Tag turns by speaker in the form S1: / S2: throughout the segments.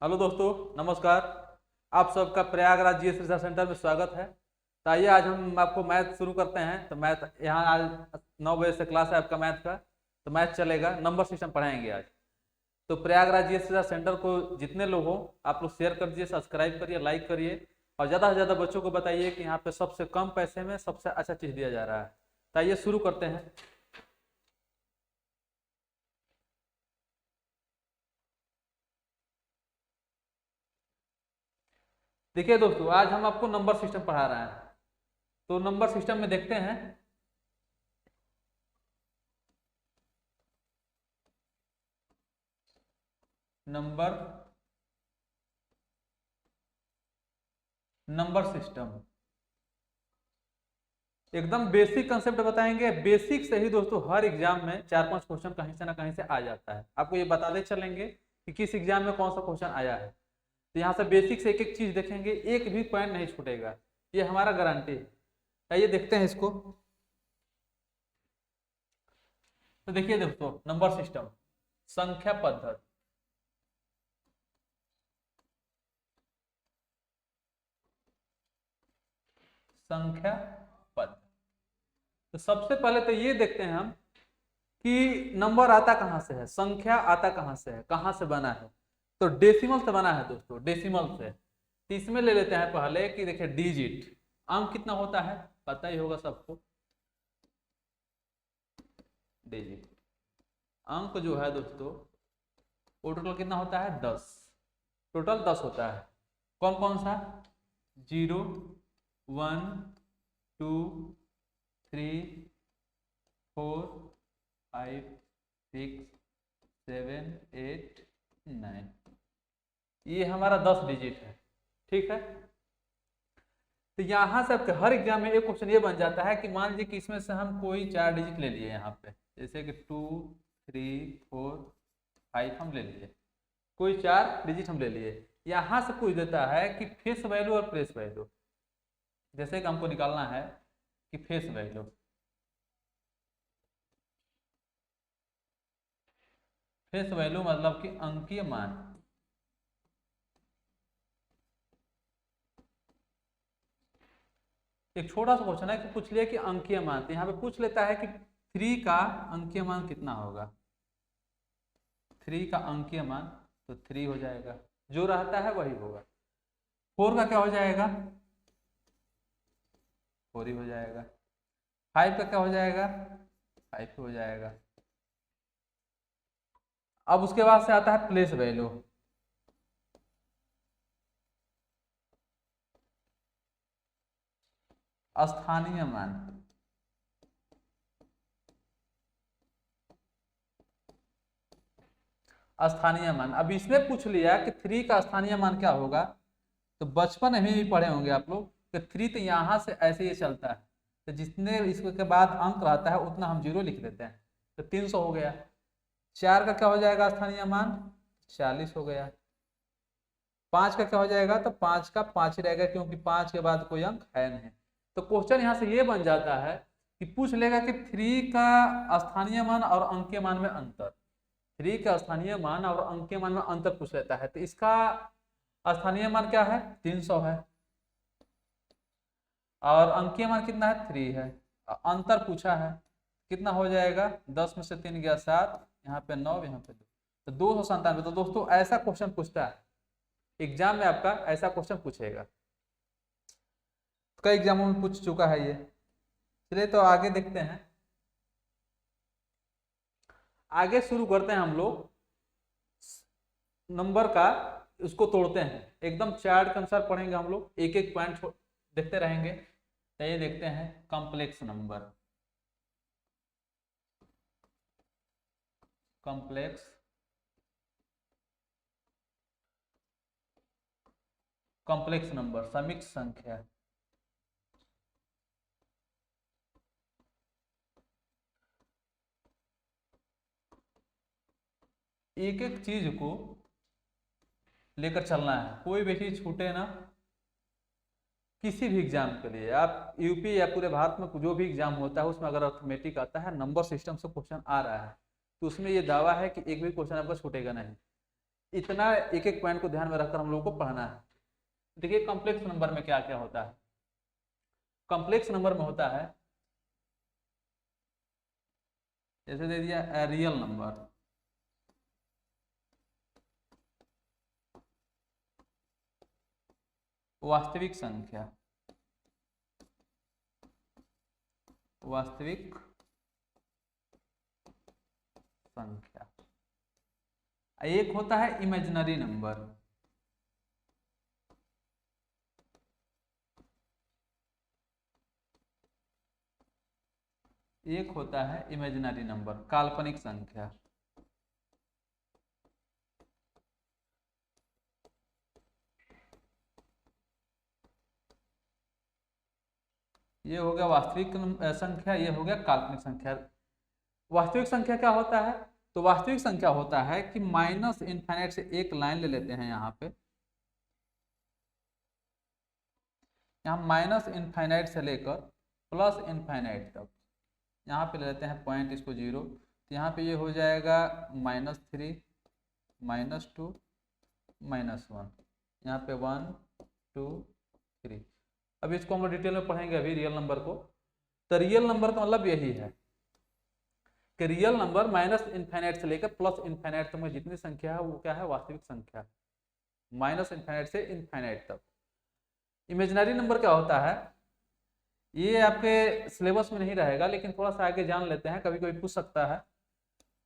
S1: Hello दोस्तों, नमस्कार। आप सबका प्रयागराज जीएस रिसर्च सेंटर में स्वागत है। तो आइए आज हम आपको मैथ शुरू करते हैं। तो मैथ यहाँ आज 9 बजे से क्लास है आपका मैथ का। तो मैथ चलेगा, नंबर सिस्टम पढ़ाएंगे आज। तो प्रयागराज जीएस रिसर्च सेंटर को जितने लोग हो आप लोग शेयर कर दीजिए, सब्सक्राइब करिए, लाइक करिए और ज़्यादा से ज़्यादा बच्चों को बताइए कि यहाँ पे सबसे कम पैसे में सबसे अच्छा चीज़ दिया जा रहा है। तो आइए शुरू करते हैं। देखिए दोस्तों, आज हम आपको नंबर सिस्टम पढ़ा रहे हैं। तो नंबर सिस्टम में देखते हैं। नंबर नंबर सिस्टम एकदम बेसिक कंसेप्ट बताएंगे। बेसिक से ही दोस्तों हर एग्जाम में 4-5 क्वेश्चन कहीं से ना कहीं से आ जाता है। आपको ये बताते चलेंगे कि किस एग्जाम में कौन सा क्वेश्चन आया है। तो यहाँ से बेसिक से एक एक चीज देखेंगे, एक भी पॉइंट नहीं छूटेगा, ये हमारा गारंटी है। आइए देखते हैं इसको। तो देखिए दोस्तों, नंबर सिस्टम संख्या पद्धति। संख्या पद्धति तो सबसे पहले तो ये देखते हैं हम कि नंबर आता कहां से है, संख्या आता कहां से है, कहां से बना है। तो डेसिमल से बना है दोस्तों, डेसिमल से। तो इसमें ले लेते हैं पहले कि देखिए डिजिट, अंक कितना होता है पता ही होगा सबको। डिजिट अंक जो है दोस्तों वो टोटल कितना होता है 10। टोटल 10 होता है। कौन कौन सा? 0, 1, 2, 3, 4, 5, 6, 7, 8, 9। ये हमारा 10 डिजिट है। ठीक है। तो यहां से आपके हर एग्जाम में एक क्वेश्चन ये बन जाता है कि मान लीजिए कि इसमें से हम कोई 4 डिजिट ले लिए यहाँ पे, जैसे कि 2, 3, 4, 5 हम ले लिए, कोई 4 डिजिट हम ले लिए। यहां से पूछ देता है कि फेस वैल्यू और प्लेस वैल्यू। जैसे कि हमको निकालना है कि फेस वैल्यू, फेस वैल्यू मतलब कि अंकीय मान। एक छोटा सा क्वेश्चन है कि पूछ लिया कि अंकीय मान, तो यहाँ पे पूछ लेता है कि 3 का अंकीय मान कितना होगा। 3 का अंकीय मान तो 3 हो जाएगा, जो रहता है वही होगा। 4 का क्या हो जाएगा? 4 ही हो जाएगा। 5 का क्या हो जाएगा? 5 हो जाएगा। अब उसके बाद से आता है प्लेस वैल्यू। स्थानीय मान। स्थानीय मान, अब इसमें पूछ लिया कि 3 का स्थानीय मान क्या होगा। तो बचपन में भी पढ़े होंगे आप लोग कि 3 तो यहाँ से ऐसे ही चलता है, तो जितने इसके बाद अंक रहता है उतना हम 0 लिख देते हैं। तो 300 हो गया। 4 का क्या हो जाएगा स्थानीय मान? 40 हो गया। 5 का क्या हो जाएगा? तो 5 का 5 ही रहेगा, क्योंकि 5 के बाद कोई अंक है नहीं। तो क्वेश्चन यहाँ से ये बन जाता है कि पूछ लेगा कि 3 का स्थानीय मान और अंकीय मान में अंतर। 3 का स्थानीय मान और अंकीय मान में अंतर पूछ लेता है। तो इसका स्थानीय मान क्या है? 300 है और अंकीय मान कितना है? 3 है। अंतर पूछा है, कितना हो जाएगा? 10 में से 3 गया 7, यहाँ पे 9, यहाँ पे 2, तो 297। तो दोस्तों ऐसा क्वेश्चन पूछता है एग्जाम में, आपका ऐसा क्वेश्चन पूछेगा। कई एग्जामों में पूछ चुका है ये। चलिए तो आगे देखते हैं। आगे शुरू करते हैं हम लोग नंबर का, उसको तोड़ते हैं एकदम चार्ट के अनुसार पढ़ेंगे हम लोग, एक एक पॉइंट देखते रहेंगे। तो ये देखते हैं complex number. Complex complex number, समिश्र संख्या। एक एक चीज को लेकर चलना है, कोई भी चीज छूटे ना। किसी भी एग्जाम के लिए आप यूपी या पूरे भारत में जो भी एग्जाम होता है उसमें अगर अर्थमेटिक आता है, नंबर सिस्टम से क्वेश्चन आ रहा है, तो उसमें ये दावा है कि एक भी क्वेश्चन आपका छूटेगा नहीं। इतना एक एक पॉइंट को ध्यान में रखकर हम लोग को पढ़ना है। देखिए कॉम्प्लेक्स नंबर में क्या क्या होता है। कॉम्प्लेक्स नंबर में होता है, जैसे दे दिया रियल नंबर, वास्तविक संख्या, वास्तविक संख्या। एक होता है इमेजिनरी नंबर, एक होता है इमेजिनरी नंबर, काल्पनिक संख्या। ये हो गया वास्तविक संख्या, ये हो गया काल्पनिक संख्या। वास्तविक संख्या क्या होता है? तो वास्तविक संख्या होता है कि माइनस इनफाइनाइट से एक लाइन ले लेते हैं यहाँ पे, यहाँ माइनस इनफाइनाइट से लेकर प्लस इनफाइनाइट तक, यहाँ पे ले लेते हैं पॉइंट इसको 0, तो यहाँ पे ये हो जाएगा -3, -2, -1, यहाँ पे 1 2 3। अब इसको हम डिटेल में पढ़ेंगे अभी रियल नंबर को। तो रियल नंबर का मतलब यही है कि रियल नंबर माइनस इनफाइनाइट से लेकर प्लस इनफाइनाइट तक में जितनी संख्या है वो क्या है? वास्तविक संख्या, माइनस इनफाइनाइट से इनफाइनाइट तक। इमेजिनरी नंबर क्या होता है? ये आपके सिलेबस में नहीं रहेगा, लेकिन थोड़ा सा आगे जान लेते हैं, कभी कभी पूछ सकता है।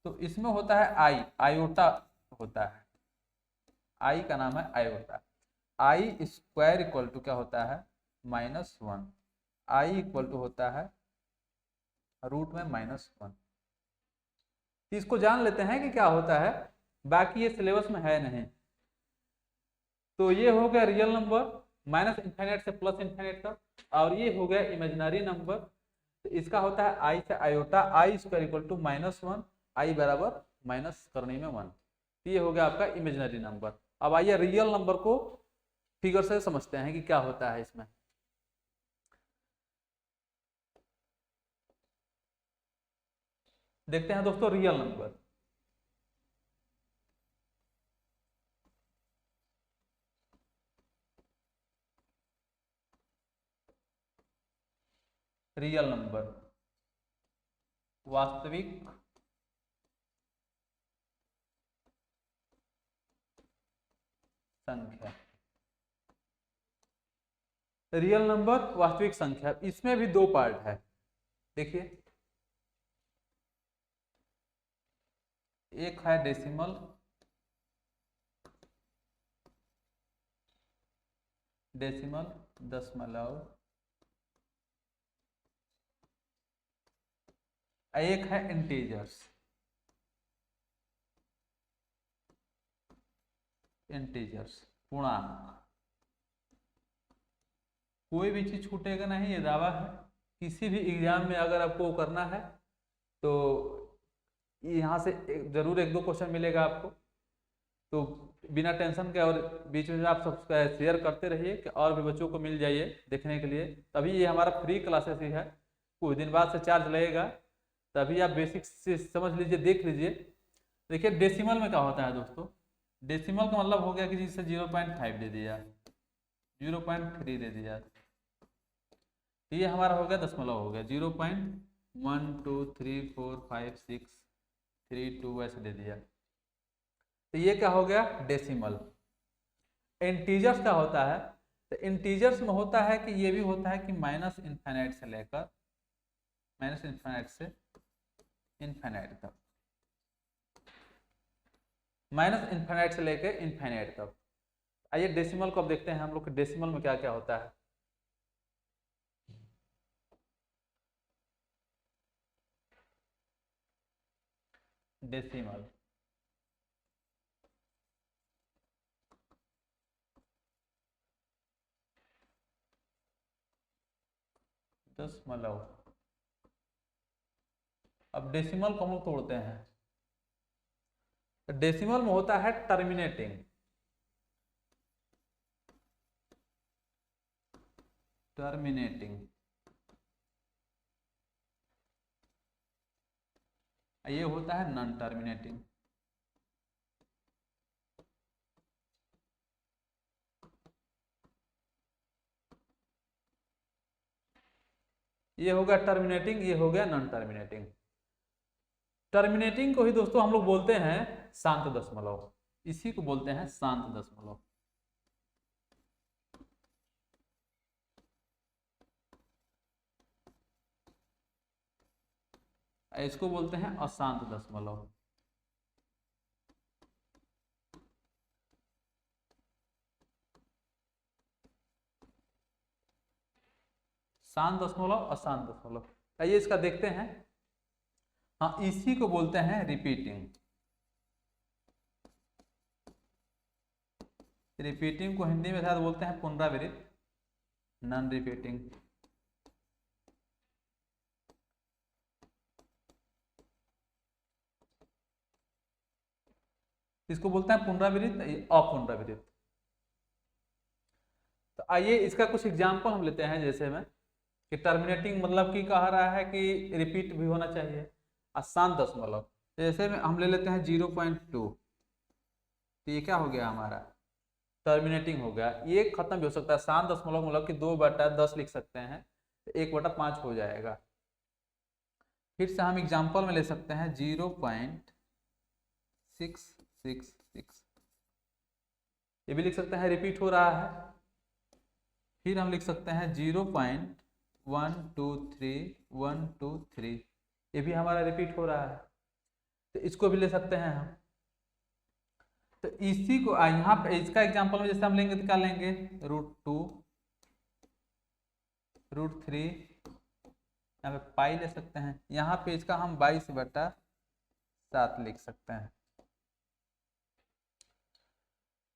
S1: तो इसमें होता है आयोटा होता है, आई का नाम है iota. I square equal to क्या होता है? -1। आई इक्वल टू होता है रूट में -1। इसको जान लेते हैं कि क्या होता है, बाकी ये सिलेबस में है नहीं। तो ये हो गया रियल नंबर माइनस इनफाइनाइट से प्लस इनफाइनाइट तक, और ये हो गया इमेजिनरी नंबर। तो इसका होता है आई से iota, i square equal to -1, i बराबर माइनस करने में 1। ये हो गया आपका इमेजिनरी नंबर। अब आइए रियल नंबर को फिगर से समझते हैं कि क्या होता है इसमें। देखते हैं दोस्तों रियल नंबर। रियल नंबर, वास्तविक संख्या। रियल नंबर वास्तविक संख्या, इसमें भी दो पार्ट है। देखिए एक है डेसिमल, डेसिमल दशमलव, एक है इंटीजर्स, इंटीजर्स पूर्णांक। कोई भी चीज छूटेगा नहीं, ये दावा है। किसी भी एग्जाम में अगर आपको करना है तो यहाँ से जरूर एक दो क्वेश्चन मिलेगा आपको। तो बिना टेंशन के और बीच में आप सब शेयर करते रहिए कि और भी बच्चों को मिल जाइए देखने के लिए। तभी ये हमारा फ्री क्लासेस ही है, कुछ दिन बाद से चार्ज लगेगा, तभी आप बेसिक से समझ लीजिए, देख लीजिए। देखिए डेसिमल में क्या होता है दोस्तों? डेसिमल का मतलब हो गया कि जिससे 0.5 दे दिया, 0.3 दे दिया, ये हमारा हो गया दशमलव, हो गया 0.1 2 3 4 5 6 3 2 ऐसे दे दिया। तो ये क्या हो गया? डेसिमल। इंटीजर्स क्या होता है? तो इंटीजर्स में होता है कि ये भी होता है कि माइनस इनफाइनाइट से लेकर, माइनस इनफाइनाइट से इनफाइनाइट तक, माइनस इनफाइनाइट से लेकर इनफाइनाइट तक। आइए डेसिमल को अब देखते हैं हम लोग, डेसिमल में क्या क्या होता है। डेसिमल, दशमलव। अब डेसिमल को हम लोग तोड़ते हैं। डेसिमल में होता है टर्मिनेटिंग, टर्मिनेटिंग। ये होता है नॉन टर्मिनेटिंग। ये हो गया टर्मिनेटिंग, ये हो गया नॉन टर्मिनेटिंग। टर्मिनेटिंग को ही दोस्तों हम लोग बोलते हैं शांत दशमलव, इसी को बोलते हैं शांत दशमलव। इसको बोलते हैं अशांत दशमलव। शांत दशमलव, अशांत दशमलव। आइए इसका देखते हैं। हाँ, इसी को बोलते हैं रिपीटिंग। रिपीटिंग को हिंदी में शायद बोलते हैं पुनरावृत्त, नॉन रिपीटिंग। इसको बोलते हैं पुनरावृत्त, अपुनरावृत्त। तो आइए इसका कुछ एग्जाम्पल हम लेते हैं। जैसे में कि टर्मिनेटिंग मतलब कि कह रहा है कि रिपीट भी होना चाहिए। अशांत दशमलव जैसे में हम ले लेते हैं 0.2, तो ये क्या हो गया हमारा टर्मिनेटिंग हो गया। ये खत्म भी हो सकता है। शांत दशमलव मतलब कि 2/10 लिख सकते हैं, तो 1/5 हो जाएगा। फिर से हम एग्जाम्पल में ले सकते हैं 0.666, ये भी लिख सकते हैं, रिपीट हो रहा है। फिर हम लिख सकते हैं 0.123, ये भी हमारा रिपीट हो रहा है, तो इसको भी ले सकते हैं हम। तो इसी को यहाँ पे इसका एग्जांपल में जैसे हम लेंगे तो क्या लेंगे, √2, √3, यहाँ पे पाई ले सकते हैं। यहाँ पे इसका हम 22/7 लिख सकते हैं।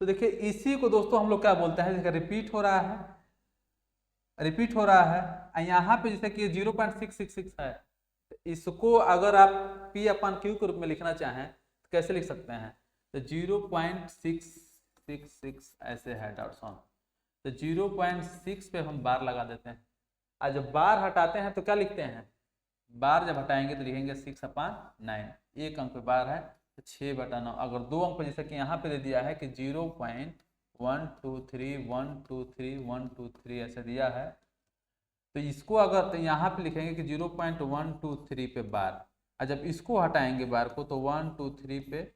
S1: तो देखिए इसी को दोस्तों हम लोग क्या बोलते हैं, जैसे रिपीट हो रहा है, रिपीट हो रहा है। यहाँ पे जैसे कि 0.666 है, तो इसको अगर आप P/Q के रूप में लिखना चाहें तो कैसे लिख सकते हैं, तो 0.666 ऐसे है डॉट्स ऑन, तो 0.6 पे हम बार लगा देते हैं। और जब बार हटाते हैं तो क्या लिखते हैं, बार जब हटाएंगे तो लिखेंगे 6/9। एक अंक पे बार है तो 6/9। अगर 2 अंक पे जैसे कि यहाँ पे दे दिया है कि 0.123 ऐसे दिया है, तो इसको अगर तो यहाँ पे लिखेंगे कि 0.123 पे बार, और जब इसको हटाएंगे बार को तो 123 पे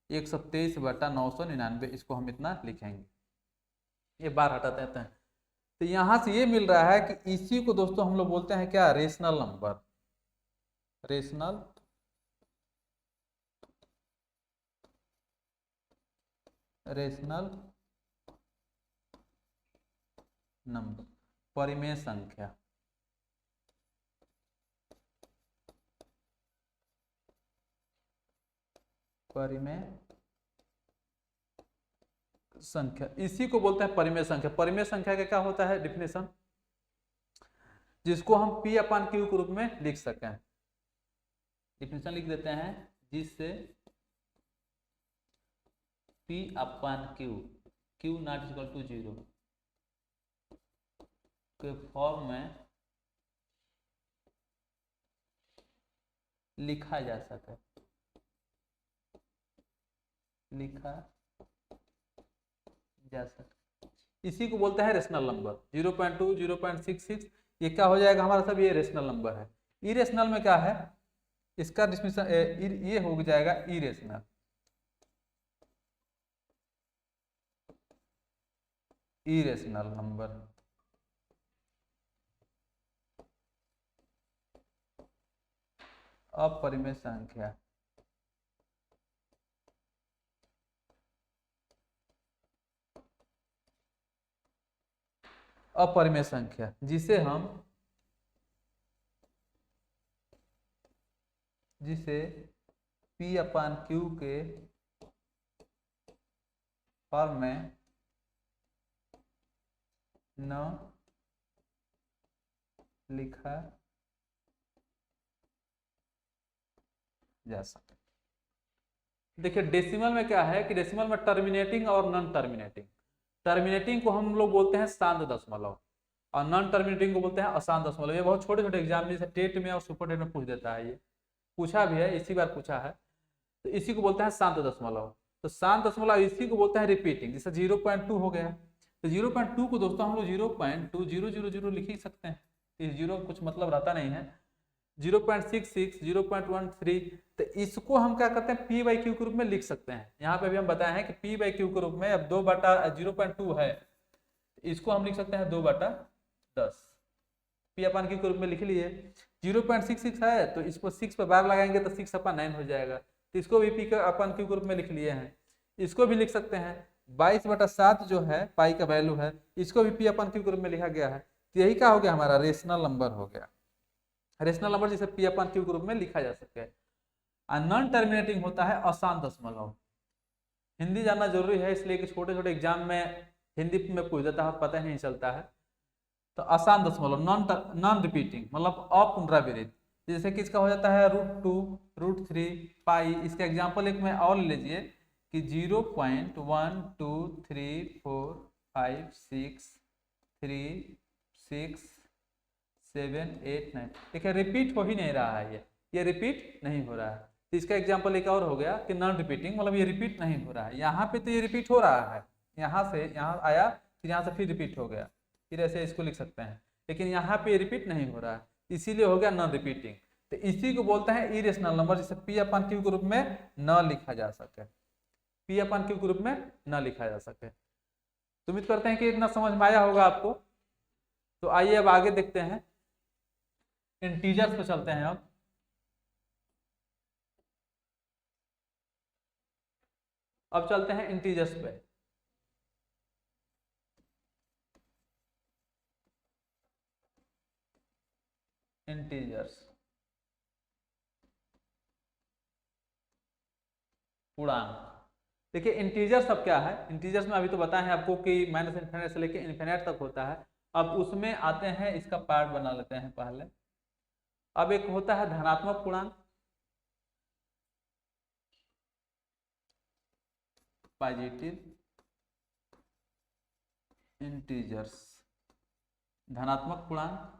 S1: 123/999, इसको हम इतना लिखेंगे। ये बार हटा देते हैं। तो यहाँ से ये मिल रहा है कि इसी को दोस्तों हम लोग बोलते हैं क्या, रेशनल नंबर। रेशनल नंबर, परिमेय संख्या। परिमेय संख्या, इसी को बोलते हैं परिमेय संख्या। परिमेय संख्या का क्या होता है डिफिनेशन, जिसको हम P/Q के रूप में लिख सकें। डिफिनेशन लिख देते हैं, जिससे P/Q, Q ≠ 0 के फॉर्म में लिखा जा सके, लिखा जा सके। इसी को बोलते हैं रेशनल नंबर। 0.2, 0.66 ये क्या हो जाएगा हमारा सब, ये रेशनल नंबर है। इरेशनल में क्या है, इसका डिफिनेशन ये हो जाएगा इरेशनल। इरेशनल नंबर, अपरिमेय संख्या। अपरिमेय संख्या जिसे P/Q के फॉर्म में न लिखा जा सके। देखिए डेसिमल में क्या है कि डेसिमल में टर्मिनेटिंग और नॉन टर्मिनेटिंग। टर्मिनेटिंग को हम लोग बोलते हैं शांत दशमलव, और नॉन टर्मिनेटिंग को बोलते हैं अशांत दशमलव। ये बहुत छोटे छोटे एग्जाम में, जैसे टेट में और सुपर टेट में पूछ देता है, ये पूछा भी है, इसी बार पूछा है। तो इसी को बोलते हैं शांत दशमलव। तो शांत दशमलव इसी को बोलते हैं रिपीटिंग। जैसे 0.2 हो गया, तो 0.2 को दोस्तों हम लोग 0.2000 लिख ही सकते हैं। इस जीरो का कुछ मतलब रहता नहीं है, 0.66, 0.13, तो इसको हम क्या करते हैं पी बाई क्यू के रूप में लिख सकते हैं। यहाँ पे भी हम बताए हैं कि पी बाई क्यू के रूप में अब 2/0.2 है, इसको हम लिख सकते हैं 2/10, पी अपन क्यू के रूप में लिख लिए। 0.66 है तो इसको 6 पर बार लगाएंगे तो 6/9 हो जाएगा, तो इसको भी पी का अपन क्यू के रूप में लिख लिए हैं। इसको भी लिख सकते हैं 22/7 जो है पाई का वैल्यू है, इसको भी पी अपन क्यू के रूप में लिखा गया है। तो यही क्या हो गया हमारा रेशनल नंबर हो गया, रेशनल नंबर जिसे पी अपन क्यू के रूप में लिखा जा सके। नॉन टर्मिनेटिंग होता है अशांत दशमलव। हिंदी जानना जरूरी है, इसलिए कि छोटे छोटे एग्जाम में हिंदी में पूछ देता है, पता ही नहीं चलता है। तो अशांत दशमलव नॉन रिपीटिंग मतलब अपुनरावृत्त, जैसे कि इसका हो जाता है √2, √3, पाई। इसका एग्जाम्पल एक में और ले लीजिए कि 0.123456789। देखिए रिपीट हो ही नहीं रहा है, ये रिपीट नहीं हो रहा है। तो इसका एग्जाम्पल एक और हो गया कि नॉन रिपीटिंग मतलब ये रिपीट नहीं हो रहा है। यहाँ पे तो ये रिपीट हो रहा है, यहाँ से यहाँ आया फिर यहाँ से फिर रिपीट हो गया, फिर ऐसे इसको लिख सकते हैं, लेकिन यहाँ पे रिपीट नहीं हो रहा है, इसीलिए हो गया नॉन रिपीटिंग। तो इसी को बोलते हैं इरेशनल नंबर, जिसे पी अपन क्यू के रूप में न लिखा जा सके, पी अपन क्यू के रूप में न लिखा जा सके। तो उम्मीद करते हैं कि इतना समझ में आया होगा आपको। तो आइए अब आगे देखते हैं, इंटीजर्स पे चलते हैं। अब चलते हैं इंटीजर्स पे। इंटीजर्स पूर्णांक। देखिए इंटीजर्स अब क्या है, इंटीजर्स में अभी तो बताए हैं आपको कि माइनस इन्फिनिट से लेकर इन्फिनिट तक होता है। अब उसमें आते हैं, इसका पार्ट बना लेते हैं पहले। अब एक होता है धनात्मक पूर्णांक, पॉजिटिव इंटीजर्स, धनात्मक पूर्णांक।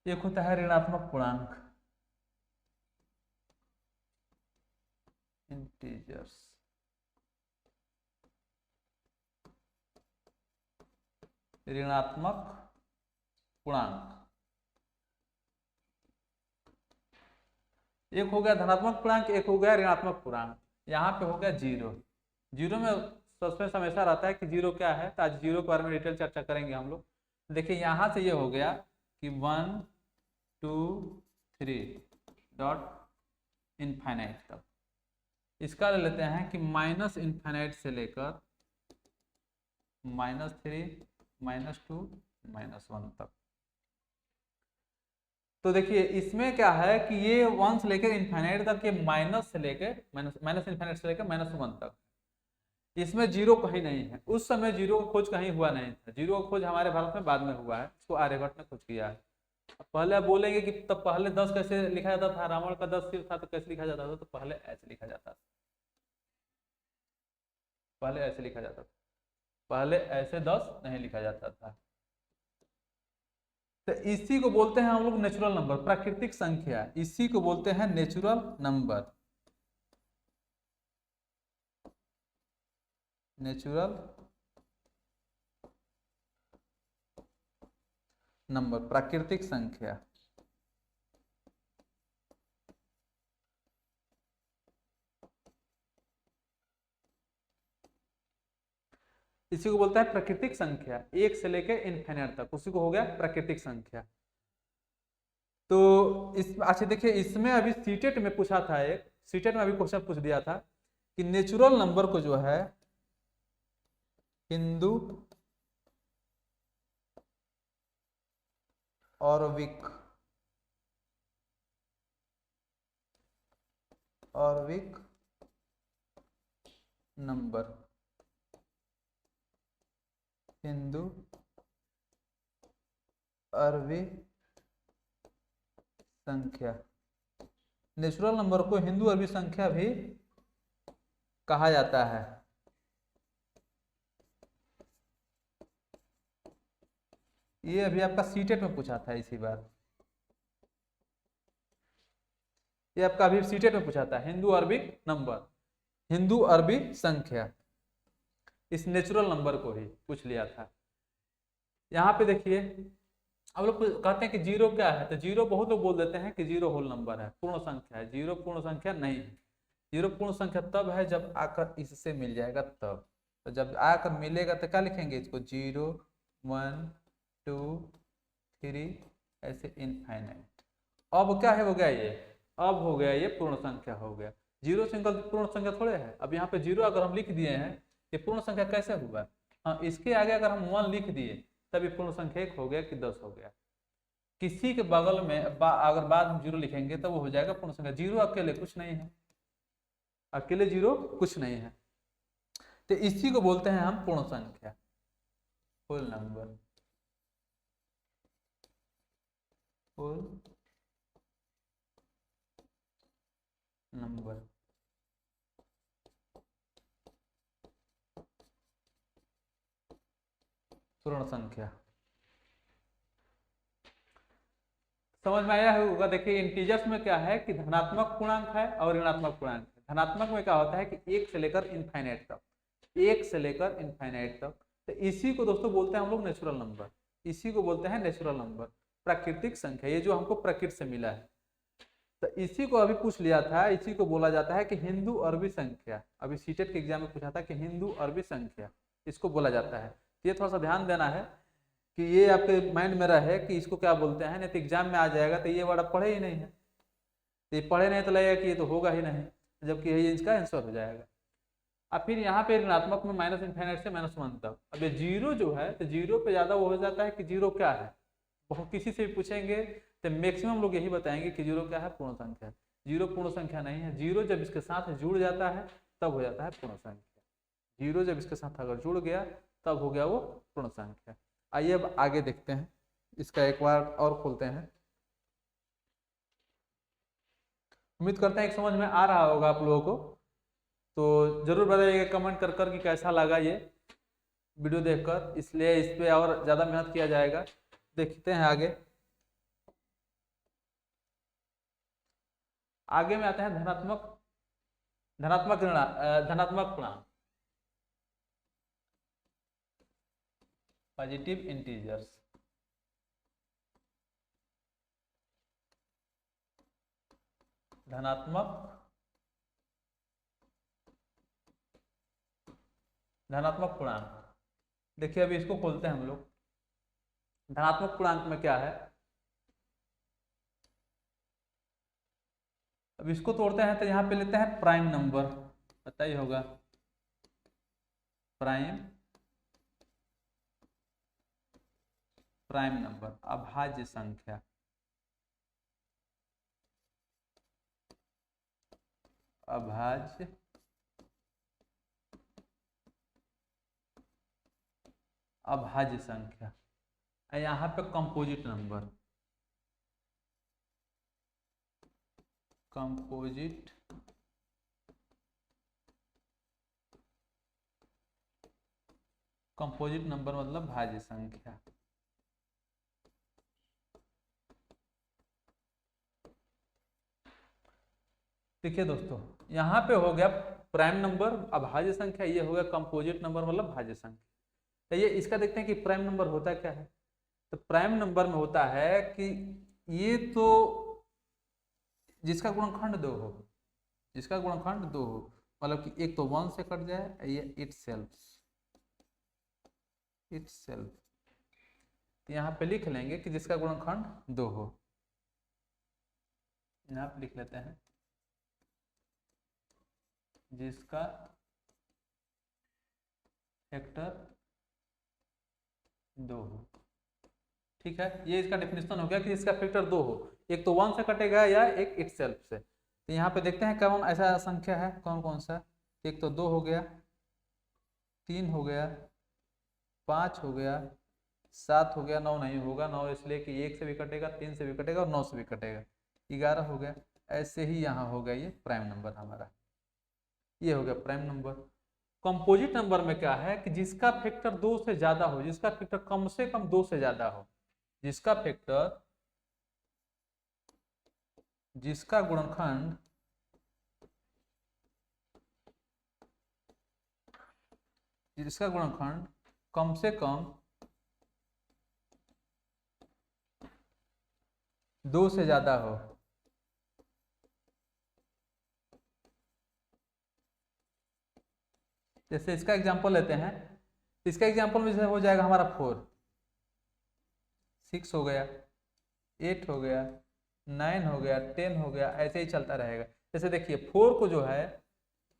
S1: एक होता है ऋणात्मक पूर्णांक, इंटीजर्स। ऋणात्मक पूर्णांक, एक हो गया धनात्मक पूर्णांक, एक हो गया ऋणात्मक पूर्णांक। यहाँ पे हो गया जीरो। जीरो में सस्पेंस हमेशा रहता है कि जीरो क्या है, तो आज जीरो के बारे में डिटेल चर्चा करेंगे हम लोग। देखिए यहाँ से ये हो गया कि 1 2 3 डॉट इनफाइनाइट तक। इसका ले लेते हैं कि माइनस इनफाइनाइट से लेकर -3 -2 -1 तक। तो देखिए इसमें क्या है कि ये 1 से लेकर इनफाइनाइट तक, ये माइनस से लेकर माइनस इनफाइनाइट से लेकर -1 तक। इसमें जीरो कहीं नहीं है, उस समय जीरो का खोज कहीं हुआ नहीं था। जीरो का खोज हमारे भारत में बाद में हुआ है, इसको आर्यभट्ट ने खोज किया है। पहले आप बोलेंगे कि तब पहले 10 कैसे लिखा जाता था, रावण का 10 सिर था तो कैसे लिखा जाता था, तो पहले ऐसे लिखा जाता था, पहले ऐसे लिखा जाता था, पहले ऐसे 10 नहीं लिखा जाता था। तो इसी को बोलते हैं हम लोग नेचुरल नंबर, प्राकृतिक संख्या, इसी को बोलते हैं नेचुरल नंबर, नेचुरल नंबर, प्राकृतिक संख्या। इसी को बोलता है प्राकृतिक संख्या, एक से लेकर इनफिनिट तक, उसी को हो गया प्राकृतिक संख्या। तो इस अच्छा देखिए इसमें अभी सीटेट में पूछा था, एक सीटेट में अभी क्वेश्चन पूछ दिया था कि नेचुरल नंबर को जो है हिंदू और विक नंबर, हिंदू अरबी संख्या। नेचुरल नंबर को हिंदू अरबी संख्या भी कहा जाता है। ये अभी आपका सीटेट में पूछा था इसी बार। ये आपका अभी सीटेट में पूछा था, हिंदू अरबिक नंबर, हिंदू अरबी संख्या, इस नेचुरल नंबर को ही पूछ लिया था। यहाँ पे देखिए अब लोग कहते हैं कि जीरो क्या है, तो जीरो बहुत लोग बोल देते हैं कि जीरो होल नंबर है, पूर्ण संख्या है। जीरो पूर्ण संख्या नहीं है। जीरो पूर्ण संख्या तब है जब आकर इससे मिल जाएगा तब। तो जब आकर मिलेगा तो क्या लिखेंगे इसको, 0 1 2 3 ऐसे इनफाइनाइट। अब क्या है हो गया ये, अब हो गया ये पूर्ण संख्या हो गया। जीरो सिंगल पूर्ण संख्या थोड़े है। अब यहाँ पे जीरो अगर हम लिख दिए हैं, ये पूर्ण संख्या कैसे हुआ? हाँ, इसके आगे अगर हम 1 लिख दिए तब ये पूर्ण संख्या 1 हो गया कि 10 हो गया। किसी के बगल में अगर बाद में जीरो लिखेंगे तब वो हो जाएगा पूर्ण संख्या। जीरो अकेले कुछ नहीं है, अकेले जीरो कुछ नहीं है। तो इसी को बोलते हैं हम पूर्ण संख्या, होल नंबर, होल नंबर। पूर्ण संख्या समझ में आया होगा। देखिए इंटीजर्स में क्या है कि धनात्मक पूर्णांक है और ऋणात्मक पूर्णांक है। धनात्मक में क्या होता है कि 1 से लेकर इनफाइनाइट तक, 1 से लेकर इनफाइनाइट तक। तो इसी को दोस्तों बोलते हैं हम लोग नेचुरल नंबर, इसी को बोलते हैं नेचुरल नंबर, प्राकृतिक संख्या, ये जो हमको प्रकृति से मिला है। तो इसी को अभी पूछ लिया था, इसी को बोला जाता है कि हिंदू अरबी संख्या। अभी सीटेट के एग्जाम में पूछा था कि हिंदू अरबी संख्या, इसको बोला जाता है। ये थोड़ा सा ध्यान देना है कि ये आपके माइंड में रहे कि इसको क्या बोलते हैं, नहीं तो एग्जाम में आ जाएगा तो ये वर्ड पढ़े ही नहीं है, तो ये पढ़े नहीं तो लगेगा कि ये तो होगा ही नहीं, जबकि ये इसका आंसर हो जाएगा। अब फिर यहाँ पे ऋणात्मक में माइनस इनफाइनाइट से -1 तक। अब ये जीरो जो है तो जीरो पे ज्यादा वो हो जाता है कि जीरो क्या है, बहुत किसी से भी पूछेंगे तो मैक्सिमम लोग यही बताएंगे कि जीरो क्या है, पूर्ण संख्या। जीरो पूर्ण संख्या नहीं है। जीरो जब इसके साथ जुड़ जाता है तब हो जाता है पूर्ण संख्या। जीरो जब इसके साथ अगर जुड़ गया तब हो गया वो पूर्ण संख्या। आइए अब आगे देखते हैं, इसका एक बार और खोलते हैं। उम्मीद करते हैं कि समझ में आ रहा होगा आप लोगों को। तो जरूर बताइएगा कमेंट कर कर कि कैसा लगा ये वीडियो देखकर, इसलिए इस पे और ज़्यादा मेहनत किया जाएगा। देखते हैं आगे। आगे में आते हैं धनात्मक धनात्मक धनात्मक पूर्णांक, पॉजिटिव इंटीजर्स। धनात्मक पूर्णांक। देखिए अभी इसको खोलते हैं हम लोग। धनात्मक पूर्णांक में क्या है, अब इसको तोड़ते हैं तो यहाँ पे लेते हैं प्राइम नंबर, पता ही होगा प्राइम नंबर, अभाज्य संख्या, अभाज्य संख्या। यहाँ पे कंपोजिट नंबर, कंपोजिट नंबर मतलब भाज्य संख्या। देखिए दोस्तों यहाँ पे हो गया प्राइम नंबर अभाज्य संख्या, ये हो गया कंपोजिट नंबर मतलब भाज्य संख्या। तो ये इसका देखते हैं कि प्राइम नंबर होता क्या है। तो प्राइम नंबर में होता है कि ये तो जिसका गुणनखंड 2 हो, जिसका गुणनखंड 2 हो, मतलब कि एक तो 1 से कट जाए, ये इटसेल्फ। यहाँ पे लिख लेंगे कि जिसका गुणनखंड 2 हो, यहाँ पे लिख लेते हैं जिसका फैक्टर 2 हो। ठीक है, ये इसका डेफिनेशन हो गया कि जिसका फैक्टर 2 हो, एक तो 1 से कटेगा या एक इटसेल्फ से। तो यहाँ पे देखते हैं कौन ऐसा संख्या है, कौन कौन सा। एक तो 2 हो गया, 3 हो गया, 5 हो गया, 7 हो गया, 9 नहीं होगा, 9 इसलिए कि 1 से भी कटेगा, 3 से भी कटेगा और 9 से भी कटेगा, 11 हो गया। ऐसे ही यहाँ हो गया ये प्राइम नंबर हमारा, ये हो गया प्राइम नंबर। कंपोजिट नंबर में क्या है कि जिसका फैक्टर 2 से ज्यादा हो, जिसका फैक्टर कम से कम 2 से ज्यादा हो, जिसका फैक्टर जिसका गुणनखंड कम से कम 2 से ज्यादा हो। जैसे इसका एग्जांपल लेते हैं, इसका एग्जांपल में जैसे हो जाएगा हमारा 4, 6 हो गया, 8 हो गया, 9 हो गया, 10 हो गया, ऐसे ही चलता रहेगा। जैसे देखिए 4 को जो है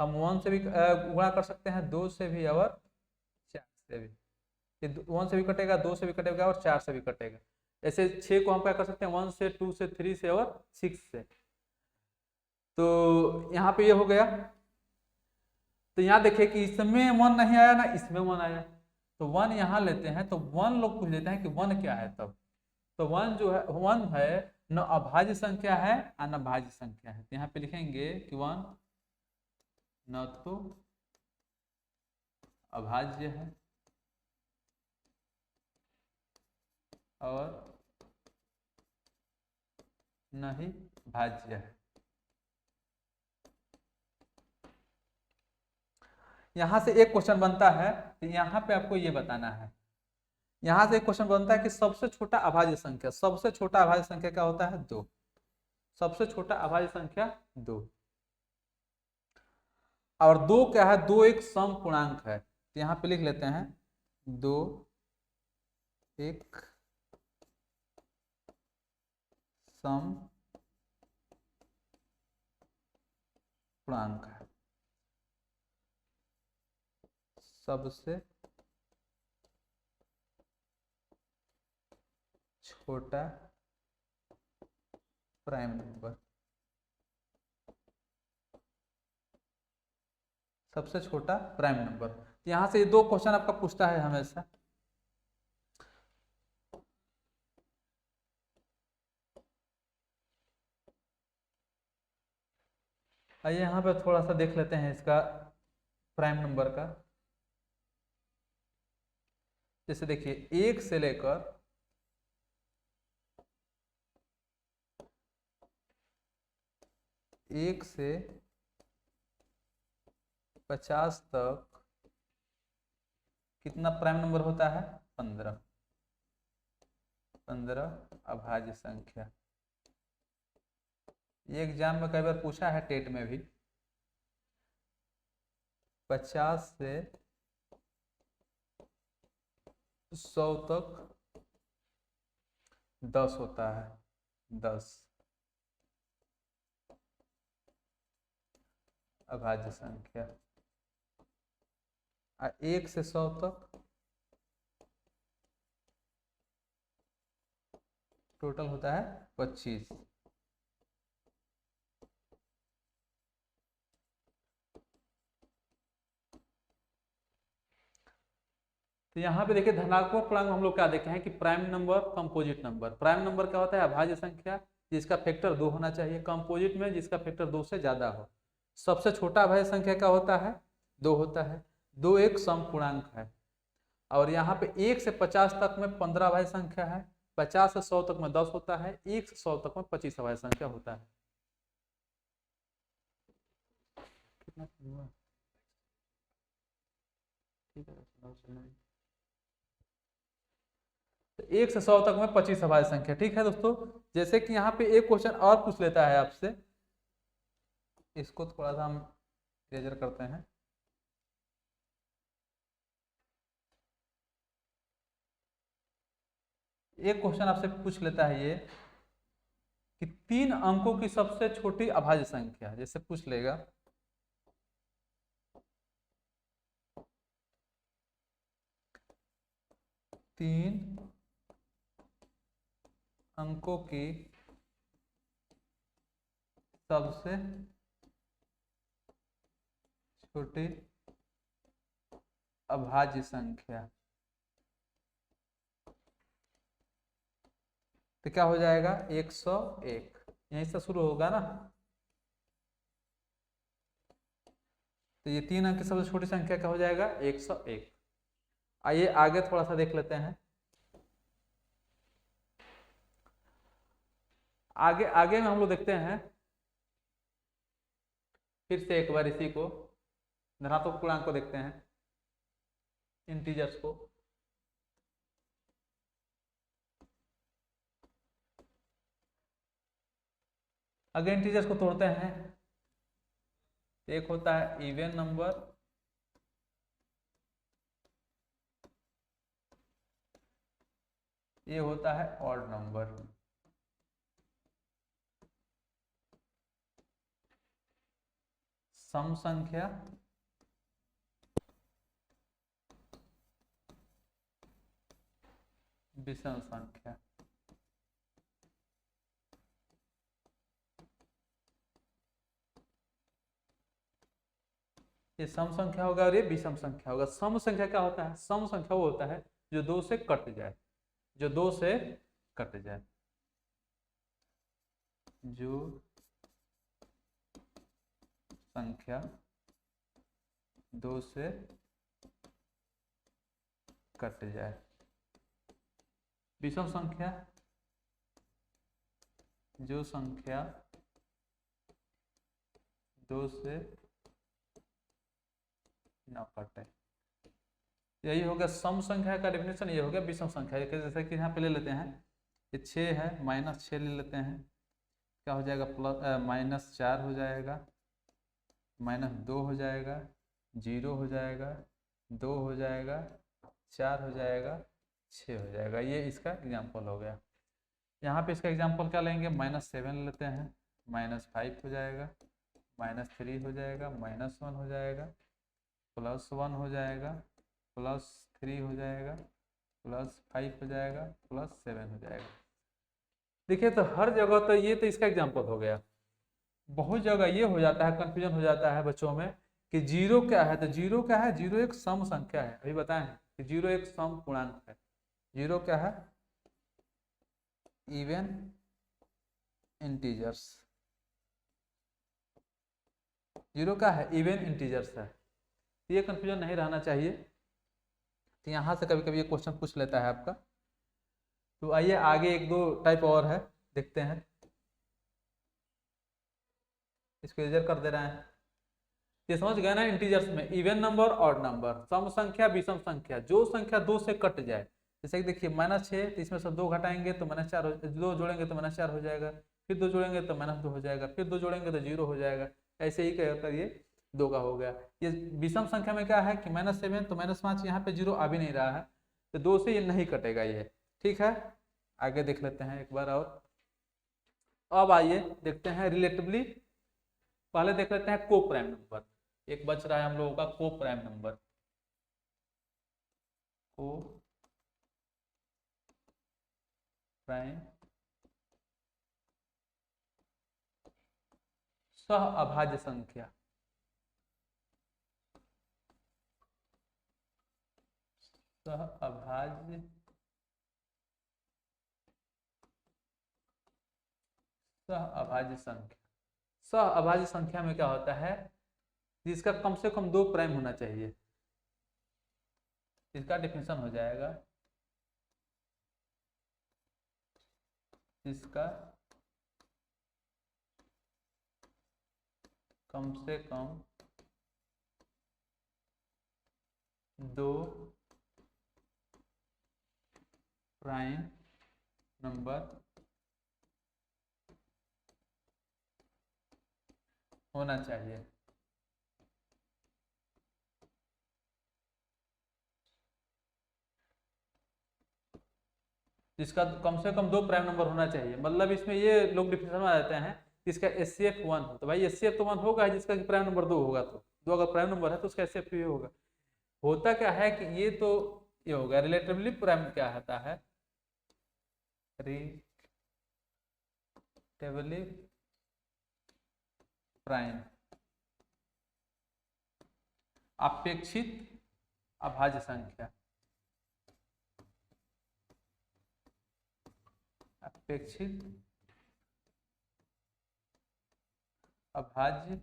S1: हम 1 से भी गुणा कर सकते हैं, 2 से भी और 4 से भी। ये 1 से भी कटेगा, 2 से भी कटेगा और 4 से भी कटेगा। ऐसे 6 को हम क्या कर सकते हैं, 1 से, 2 से, 3 से और 6 से। तो यहाँ पे ये हो गया। तो यहाँ देखिए कि इसमें 1 नहीं आया ना इसमें 1 आया, तो 1 यहाँ लेते हैं। तो 1 लोग पूछ लेते हैं कि 1 क्या है तब। तो 1 जो है, 1 है न अभाज्य संख्या है और न भाज्य संख्या है। तो यहाँ पे लिखेंगे कि 1 न तो अभाज्य है और न ही भाज्य है। यहां से एक क्वेश्चन बनता है, तो यहाँ पे आपको ये बताना है। यहां से एक क्वेश्चन बनता है कि सबसे छोटा अभाज्य संख्या, सबसे छोटा अभाज्य संख्या क्या होता है, 2। सबसे छोटा अभाज्य संख्या 2। और 2 क्या है, 2 एक सम पूर्णांक है। तो यहाँ पे लिख लेते हैं 2 एक सम पूर्णांक है। सबसे छोटा प्राइम नंबर, सबसे छोटा प्राइम नंबर। यहां से ये 2 क्वेश्चन आपका पूछता है हमेशा। आइए यहाँ पे थोड़ा सा देख लेते हैं इसका प्राइम नंबर का। जैसे देखिए 1 से लेकर 1 से 50 तक कितना प्राइम नंबर होता है, 15। 15 अभाज्य संख्या। ये एग्जाम में कई बार पूछा है, टेट में भी। 50 से 100 तक 10 होता है, 10 अभाज्य संख्या। 1 से 100 तक टोटल होता है 25। तो यहाँ पे देखिए धनात्मक पूर्णांक हम लोग क्या देखे हैं कि prime number, composite number. Prime number क्या होता है, अभाज्य संख्या जिसका फैक्टर 2 होना चाहिए। कंपोजिट में जिसका फैक्टर 2 से ज्यादा हो। सबसे छोटा अभाज्य संख्या क्या होता है, 2 होता है। 2 एक सम पूर्णांक है। और यहाँ पे 1 से 50 तक में 15 अभाज्य संख्या है। 50 से 100 तक में 10 होता है। 1 से 100 तक में 25 अभाज्य संख्या होता है। कितना हुआ? ठीक है, 1 से 100 तक में 25 अभाज्य संख्या। ठीक है दोस्तों। जैसे कि यहाँ पे एक क्वेश्चन और पूछ लेता है आपसे, इसको थोड़ा सा हम इरेजर करते हैं। एक क्वेश्चन आपसे पूछ लेता है ये कि 3 अंकों की सबसे छोटी अभाज्य संख्या। जैसे पूछ लेगा 3 अंकों की सबसे छोटी अभाज्य संख्या, तो क्या हो जाएगा, 101। यहीं से शुरू होगा ना। तो ये 3 अंक की सबसे छोटी संख्या क्या हो जाएगा, 101। आइए आगे थोड़ा सा देख लेते हैं। आगे आगे में हम लोग देखते हैं फिर से एक बार इसी को धनात्मक पूर्णांक को देखते हैं, इंटीजर्स को। अगर इंटीजर्स को तोड़ते हैं, एक होता है इवन नंबर, ये होता है ऑड नंबर। सम संख्या विषम संख्या। ये सम संख्या होगा और ये विषम संख्या होगा। सम संख्या क्या होता है? सम संख्या वो होता है जो दो से कट जाए, जो दो से कट जाए, जो संख्या दो से कट जाए। विषम संख्या जो संख्या दो से न कटे। यही हो गया सम संख्या का डेफिनेशन, ये हो गया विषम संख्या। जैसे कि यहाँ पे ले लेते हैं, ये 6 है, -6 ले लेते हैं, क्या हो जाएगा? प्लस -4 हो जाएगा, -2 हो जाएगा, 0 हो जाएगा, 2 हो जाएगा, 4 हो जाएगा, 6 हो जाएगा। ये इसका एग्जाम्पल हो गया। यहाँ पे इसका एग्जाम्पल क्या लेंगे? -7 लेते हैं, -5 हो जाएगा, -3 हो जाएगा, -1 हो जाएगा, +1 हो जाएगा, +3 हो जाएगा, +5 हो जाएगा, +7 हो जाएगा। देखिए तो हर जगह तो ये तो इसका एग्जाम्पल हो गया। बहुत जगह ये हो जाता है, कंफ्यूजन हो जाता है बच्चों में कि जीरो क्या है। तो जीरो क्या है? जीरो एक सम संख्या है। अभी बताएं कि जीरो एक सम पूर्णांक है। जीरो क्या है? Even integers. जीरो क्या है? इवन इंटीजर्स है। ये कंफ्यूजन नहीं रहना चाहिए। तो यहाँ से कभी कभी ये क्वेश्चन पूछ लेता है आपका। तो आइए आगे एक दो टाइप और है, देखते हैं। इसको इरेजर कर दे रहे हैं। ये समझ गए ना? इंटीजर्स में इवन नंबर, ऑड नंबर, सम संख्या, विषम संख्या, जो संख्या दो से कट जाए। जैसे कि देखिए -6, तो इसमें से 2 घटाएंगे तो -4 हो, 2 जोड़ेंगे तो -4 हो जाएगा, फिर 2 जोड़ेंगे तो -2 हो जाएगा, फिर 2 जोड़ेंगे तो 0 हो जाएगा। ऐसे ही कहकर ये 2 का हो गया। ये विषम संख्या में क्या है कि -7 तो -5, यहाँ पे 0 आ भी नहीं रहा है, तो 2 से ये नहीं कटेगा ये। ठीक है, आगे देख लेते हैं एक बार और। अब आइए देखते हैं रिलेटिवली। पहले देख लेते हैं को प्राइम नंबर। एक बच रहा है हम लोगों का को प्राइम नंबर। को प्राइम सह अभाज्य संख्या। सह अभाज्य अभाज्य संख्या। सह अभाज्य संख्या में क्या होता है? जिसका कम से कम 2 प्राइम होना चाहिए। इसका डेफिनेशन हो जाएगा, जिसका कम से कम 2 प्राइम नंबर होना चाहिए। जिसका कम से कम 2 प्राइम नंबर होना चाहिए, मतलब इसमें ये लोग डिफिनेशन में आ जाते हैं कि इसका HCF 1 हो। तो भाई HCF तो 1 होगा जिसका प्राइम नंबर 2 होगा। तो 2 अगर प्राइम नंबर है तो उसका HCF भी होगा। होता क्या है कि ये तो ये होगा रिलेटिवली प्राइम। क्या आता है? रिलेटिवली प्राइम अपेक्षित अभाज्य संख्या। अपेक्षित अभाज्य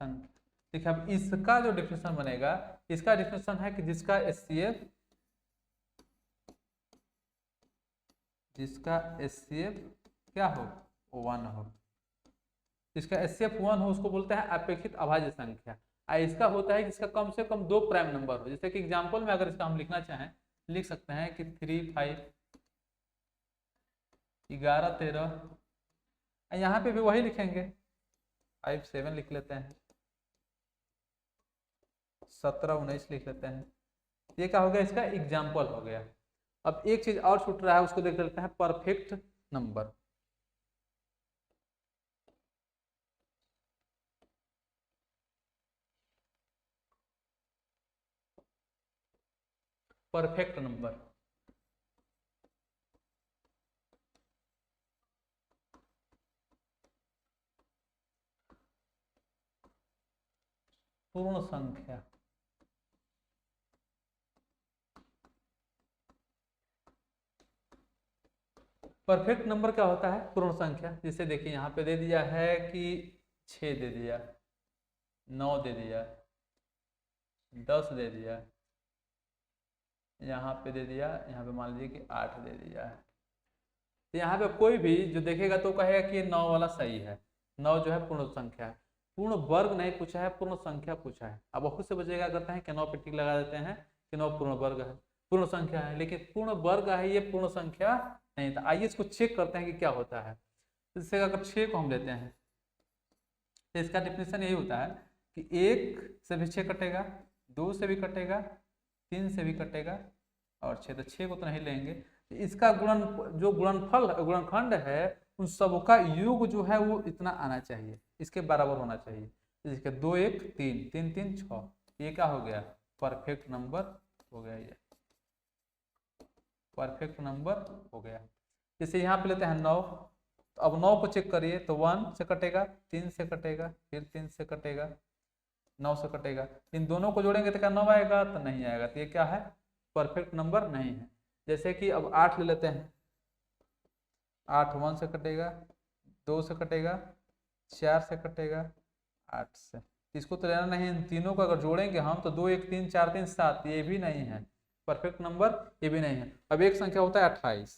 S1: संख्या। देखिए अब इसका जो डेफिनेशन बनेगा, इसका डेफिनेशन है कि जिसका HCF जिसका HCF क्या हो, 1 हो। जिसका HCF 1 हो उसको बोलते हैं अपेक्षित अभाज्य संख्या। इसका होता है जिसका कम से कम 2 प्राइम नंबर हो। जैसे कि एग्जांपल में अगर इसका हम लिखना चाहें, लिख सकते हैं कि 3, 5, 11, 13, यहाँ पे भी वही लिखेंगे, 5, 7 लिख लेते हैं, 17, 19 लिख लेते हैं। ये क्या हो गया, इसका एग्जाम्पल हो गया। अब एक चीज और छूट रहा है, उसको देख लेते हैं, परफेक्ट नंबर। परफेक्ट नंबर पूर्ण संख्या। परफेक्ट नंबर क्या होता है, पूर्ण संख्या। जैसे देखिए यहाँ पे दे दिया है कि 6 दे दिया, 9 दे दिया, 10 दे दिया, यहाँ पे दे दिया, यहाँ पे मान लीजिए कि 8 दे दिया है। तो यहाँ पे कोई भी जो देखेगा तो कहेगा कि 9 वाला सही है, 9 जो है पूर्ण संख्या है। पूर्ण वर्ग नहीं पूछा है, पूर्ण संख्या पूछा है। अब बहुत से बच्चे क्या करते हैं कि 9 पे टिक लगा देते हैं कि 9 पूर्ण वर्ग है, पूर्ण संख्या है, लेकिन पूर्ण वर्ग है, ये पूर्ण संख्या नहीं था। आइए इसको चेक करते हैं कि क्या होता है। जैसे अगर 6 को हम लेते हैं तो इसका डिफिनेशन यही होता है कि 1 से भी 6 कटेगा, 2 से भी कटेगा, 3 से भी कटेगा और 6, तो 6 को तो नहीं लेंगे। इसका गुणन जो गुणनफल गुणनखंड है उन सबका योग जो है वो इतना आना चाहिए, इसके बराबर होना चाहिए। इसके 2, 1, 3, 3, 3, 6, ये क्या हो गया, परफेक्ट नंबर हो गया। ये परफेक्ट नंबर हो गया। जैसे यहाँ पे लेते हैं 9, तो अब 9 को चेक करिए तो 1 से कटेगा, 3 से कटेगा, फिर 3 से कटेगा, 9 से कटेगा। इन दोनों को जोड़ेंगे तो क्या 9 आएगा, तो नहीं आएगा। तो ये क्या है, परफेक्ट नंबर नहीं है। जैसे कि अब 8 ले लेते हैं, 8 1 से कटेगा, 2 से कटेगा, 4 से कटेगा, 8 से। इसको तो लेना नहीं, इन तीनों को अगर जोड़ेंगे हम तो 2, 1, 3, 4, 3, 7, ये भी नहीं है परफेक्ट नंबर, ये भी नहीं है। अब एक संख्या होता है 28,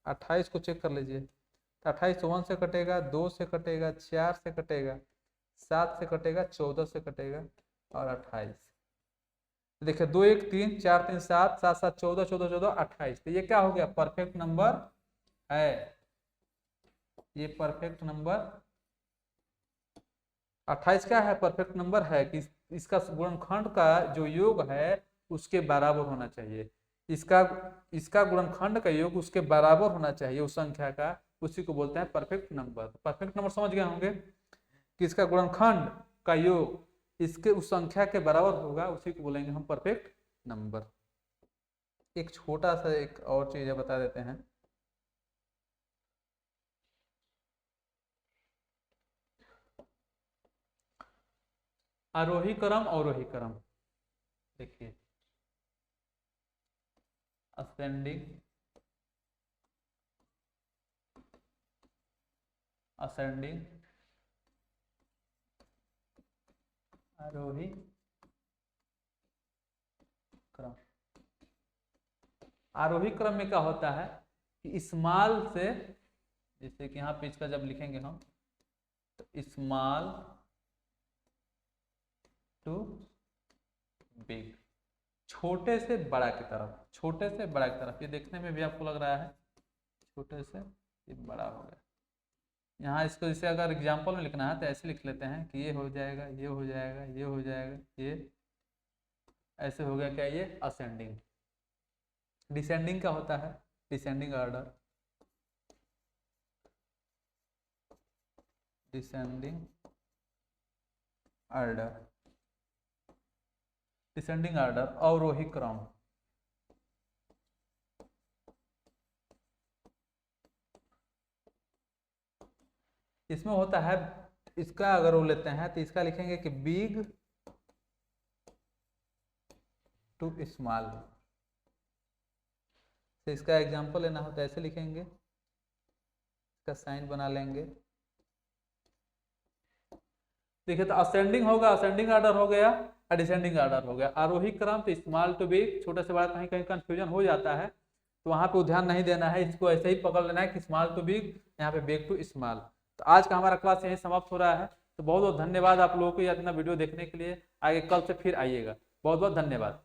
S1: 28 को चेक कर लीजिए। 28 1 से कटेगा, 2 से कटेगा, 4 से कटेगा, 7 से कटेगा, 14 से कटेगा और 28। देखिए 2, 1, 3, 4, 3, 7, 7, 7, 14, 14, 14, 28। तो ये क्या हो गया, परफेक्ट नंबर है। ये परफेक्ट नंबर 28 क्या है, परफेक्ट नंबर है कि इसका गुणनखंड का जो योग है उसके बराबर होना चाहिए। इसका गुणनखंड का योग उसके बराबर होना चाहिए उस संख्या का, उसी को बोलते हैं परफेक्ट नंबर। परफेक्ट नंबर समझ गए होंगे कि इसका गुणनखंड का योग इसके उस संख्या के बराबर होगा, उसी को बोलेंगे हम परफेक्ट नंबर। एक छोटा सा एक और चीज बता देते हैं। आरोही क्रम अवरोही क्रम, देखिए असेंडिंग, असेंडिंग, आरोही क्रम। आरोही क्रम में क्या होता है कि स्मॉल से, जैसे कि यहाँ पे इसका जब लिखेंगे हम तो स्मॉल टू बिग, छोटे से बड़ा की तरफ, छोटे से बड़ा की तरफ। ये देखने में भी आपको लग रहा है छोटे से ये बड़ा हो गया। यहाँ इसको जैसे अगर एग्जाम्पल में लिखना है तो ऐसे लिख लेते हैं कि ये हो जाएगा, ये हो जाएगा, ये हो जाएगा, ये ऐसे हो गया। क्या ये असेंडिंग। डिसेंडिंग क्या होता है, descending order, descending order, descending order, अवरोही क्रम। इसमें होता है, इसका अगर वो लेते हैं तो इसका लिखेंगे कि बिग टू स्मॉल। तो इसका एग्जांपल लेना हो तो ऐसे लिखेंगे, इसका साइन बना लेंगे। देखिए तो असेंडिंग होगा, असेंडिंग ऑर्डर हो गया, डिसेंडिंग ऑर्डर हो गया। आरोही क्रम तो स्मॉल टू बिग, छोटे से बड़ा, कहीं कहीं कंफ्यूजन हो जाता है। तो वहाँ पे ध्यान नहीं देना है, इसको ऐसे ही पकड़ लेना है कि स्मॉल टू बिग, यहाँ पे बिग टू स्मॉल। तो आज का हमारा क्लास यहीं समाप्त हो रहा है। तो बहुत बहुत धन्यवाद आप लोगों को ये अपना वीडियो देखने के लिए। आगे कल से फिर आइएगा। बहुत बहुत धन्यवाद।